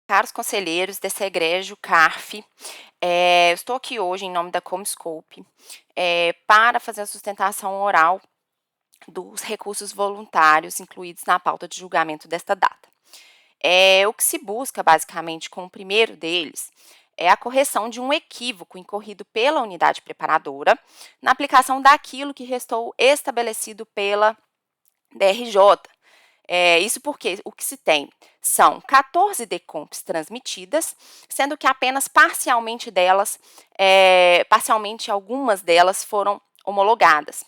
Caros conselheiros desse egrégio CARF, eu estou aqui hoje em nome da Comscope para fazer a sustentação oral dos recursos voluntários incluídos na pauta de julgamento desta data. O que se busca, basicamente, com o primeiro deles, é a correção de um equívoco incorrido pela unidade preparadora na aplicação daquilo que restou estabelecido pela DRJ. Isso porque o que se tem são 14 DECOMPs transmitidas, sendo que apenas parcialmente algumas delas foram homologadas.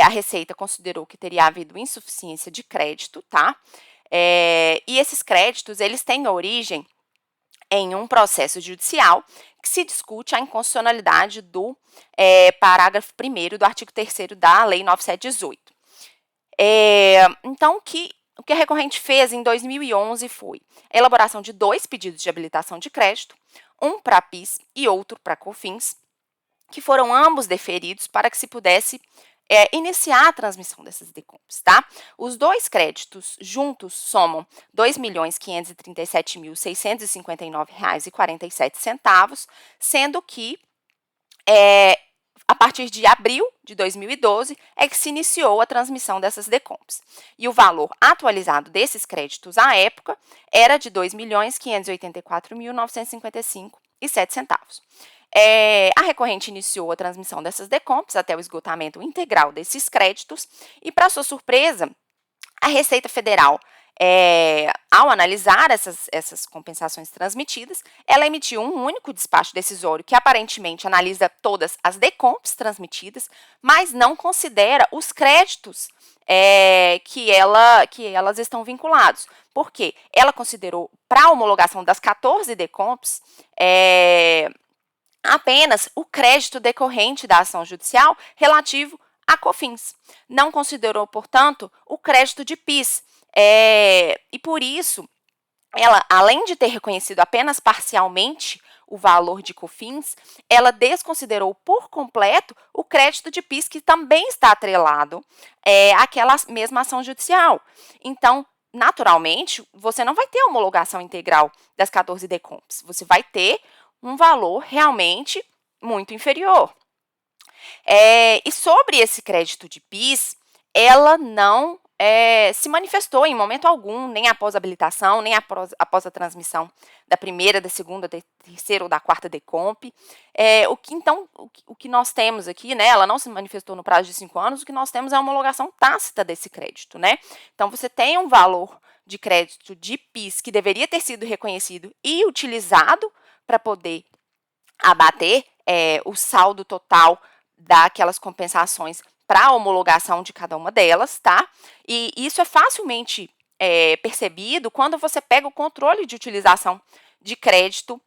A Receita considerou que teria havido insuficiência de crédito, tá? E esses créditos, eles têm origem em um processo judicial que se discute a inconstitucionalidade do parágrafo 1º do artigo 3º da Lei 9718. Então, o que a recorrente fez em 2011 foi a elaboração de 2 pedidos de habilitação de crédito, um para PIS e outro para COFINS, que foram ambos deferidos para que se pudesse iniciar a transmissão dessas DECOMPs, tá? Os 2 créditos juntos somam R$ 2.537.659,47, sendo que a partir de abril de 2012 é que se iniciou a transmissão dessas DECOMPs. E o valor atualizado desses créditos à época era de R$ 2.584.955,07. A recorrente iniciou a transmissão dessas DECOMPs até o esgotamento integral desses créditos e, para sua surpresa, a Receita Federal, ao analisar essas compensações transmitidas, ela emitiu um único despacho decisório que aparentemente analisa todas as DECOMPs transmitidas, mas não considera os créditos que elas estão vinculados. Por quê? Ela considerou, para a homologação das 14 DECOMPs, apenas o crédito decorrente da ação judicial relativo a COFINS. Não considerou, portanto, o crédito de PIS. E por isso, ela, além de ter reconhecido apenas parcialmente o valor de COFINS, ela desconsiderou por completo o crédito de PIS, que também está atrelado àquela mesma ação judicial. Então, naturalmente, você não vai ter a homologação integral das 14 DECOMPs, você vai ter um valor realmente muito inferior. E sobre esse crédito de PIS, ela não se manifestou em momento algum, nem após a habilitação, nem após a transmissão da primeira, da segunda, da terceira ou da quarta DECOMP. O que nós temos aqui, né, ela não se manifestou no prazo de 5 anos, o que nós temos é a homologação tácita desse crédito, né? Então, você tem um valor de crédito de PIS que deveria ter sido reconhecido e utilizado para poder abater o saldo total daquelas compensações para a homologação de cada uma delas, tá? E isso é facilmente percebido quando você pega o controle de utilização de crédito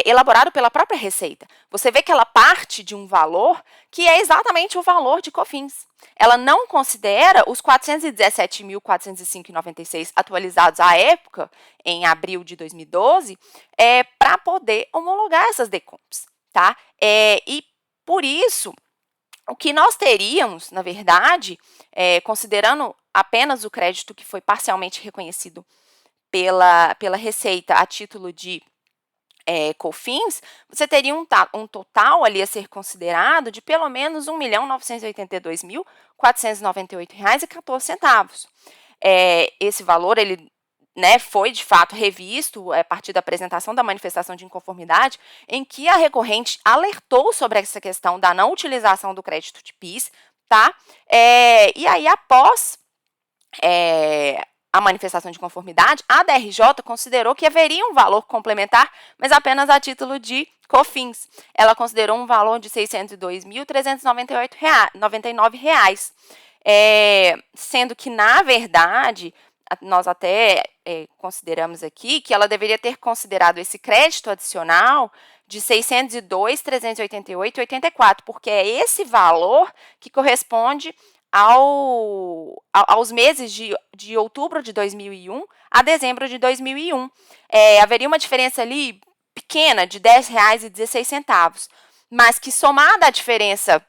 elaborado pela própria Receita. Você vê que ela parte de um valor que é exatamente o valor de COFINS. Ela não considera os 417.405,96 atualizados à época, em abril de 2012, para poder homologar essas DECOMPs, tá? E por isso, o que nós teríamos, na verdade, considerando apenas o crédito que foi parcialmente reconhecido pela Receita a título de COFINS, você teria um total ali a ser considerado de pelo menos R$ 1.982.498,14. Esse valor, ele foi de fato revisto a partir da apresentação da manifestação de inconformidade, em que a recorrente alertou sobre essa questão da não utilização do crédito de PIS, tá? E aí, após a manifestação de conformidade, a DRJ considerou que haveria um valor complementar, mas apenas a título de COFINS. Ela considerou um valor de R$ 602.399,00, sendo que, na verdade, nós até consideramos aqui que ela deveria ter considerado esse crédito adicional de R$ 602.388,84, porque é esse valor que corresponde aos meses de outubro de 2001 a dezembro de 2001. Haveria uma diferença ali pequena de R$ 10,16, mas que, somada à diferença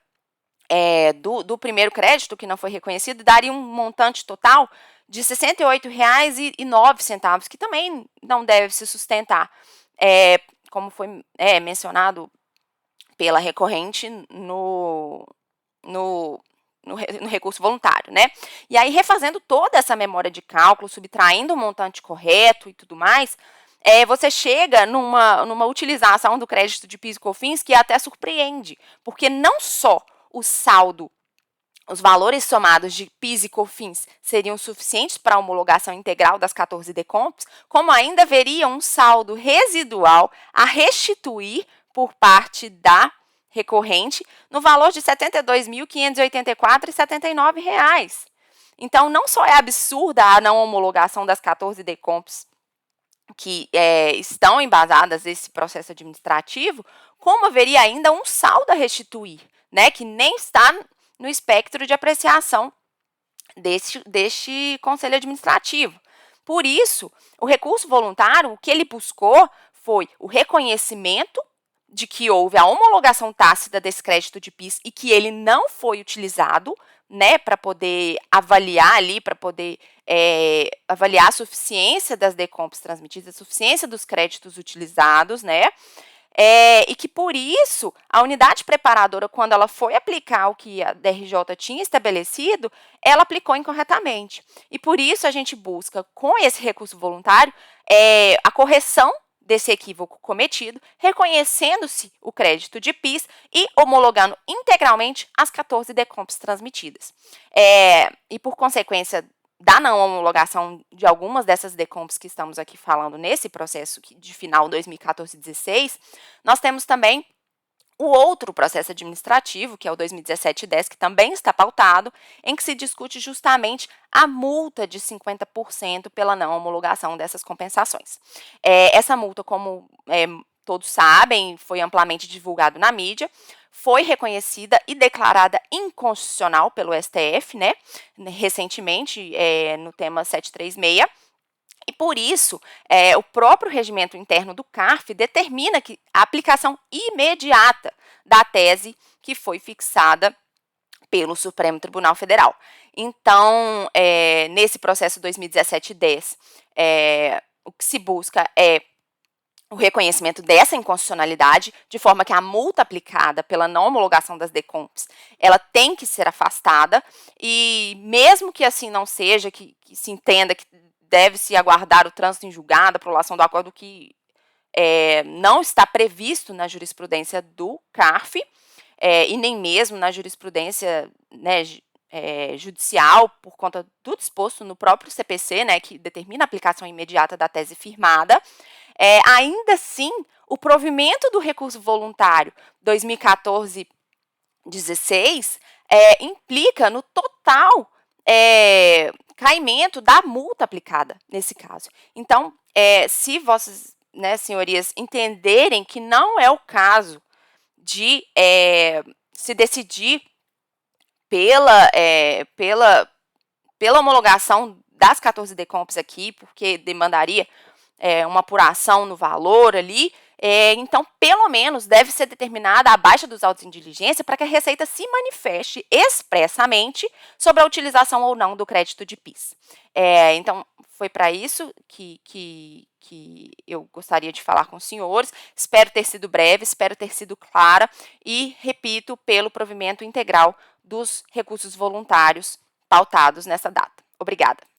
do primeiro crédito, que não foi reconhecido, daria um montante total de R$ 68,09, que também não deve se sustentar, como foi mencionado pela recorrente no recurso voluntário, né? E aí, refazendo toda essa memória de cálculo, subtraindo o montante correto e tudo mais, você chega numa utilização do crédito de PIS e COFINS que até surpreende, porque não só o saldo, os valores somados de PIS e COFINS seriam suficientes para a homologação integral das 14 DECOMPs, como ainda haveria um saldo residual a restituir por parte da recorrente no valor de R$ 72.584,79. Então, não só é absurda a não homologação das 14 DECOMPs que estão embasadas nesse processo administrativo, como haveria ainda um saldo a restituir, né, que nem está no espectro de apreciação deste Conselho Administrativo. Por isso, o recurso voluntário, o que ele buscou foi o reconhecimento de que houve a homologação tácita desse crédito de PIS e que ele não foi utilizado, né, para poder avaliar ali, para poder avaliar a suficiência das DECOMPs transmitidas, a suficiência dos créditos utilizados, né, e que, por isso, a unidade preparadora, quando ela foi aplicar o que a DRJ tinha estabelecido, ela aplicou incorretamente. E, por isso, a gente busca, com esse recurso voluntário, a correção desse equívoco cometido, reconhecendo-se o crédito de PIS e homologando integralmente as 14 DECOMPs transmitidas. E, por consequência da não homologação de algumas dessas DECOMPs que estamos aqui falando nesse processo de final 2014-16, nós temos também o outro processo administrativo, que é o 2017-10, que também está pautado, em que se discute justamente a multa de 50% pela não homologação dessas compensações. Essa multa, como todos sabem, foi amplamente divulgado na mídia, foi reconhecida e declarada inconstitucional pelo STF, né, recentemente, no tema 736, e, por isso, o próprio regimento interno do CARF determina que a aplicação imediata da tese que foi fixada pelo Supremo Tribunal Federal. Então, nesse processo 2017-10, o que se busca é o reconhecimento dessa inconstitucionalidade, de forma que a multa aplicada pela não homologação das DECOMPs, ela tem que ser afastada, e mesmo que assim não seja, que se entenda que deve-se aguardar o trânsito em julgado, a prolação do acordo, que não está previsto na jurisprudência do CARF, e nem mesmo na jurisprudência, né, judicial, por conta do disposto no próprio CPC, né, que determina a aplicação imediata da tese firmada. Ainda assim, o provimento do recurso voluntário 2014-16 implica no total caimento da multa aplicada nesse caso. Então, se vossas, né, senhorias, entenderem que não é o caso de se decidir pela homologação das 14 DECOMPs aqui, porque demandaria uma apuração no valor ali, então, pelo menos, deve ser determinada a baixa dos autos em diligência para que a Receita se manifeste expressamente sobre a utilização ou não do crédito de PIS. Então, foi para isso que eu gostaria de falar com os senhores. Espero ter sido breve, espero ter sido clara e, repito, pelo provimento integral dos recursos voluntários pautados nessa data. Obrigada.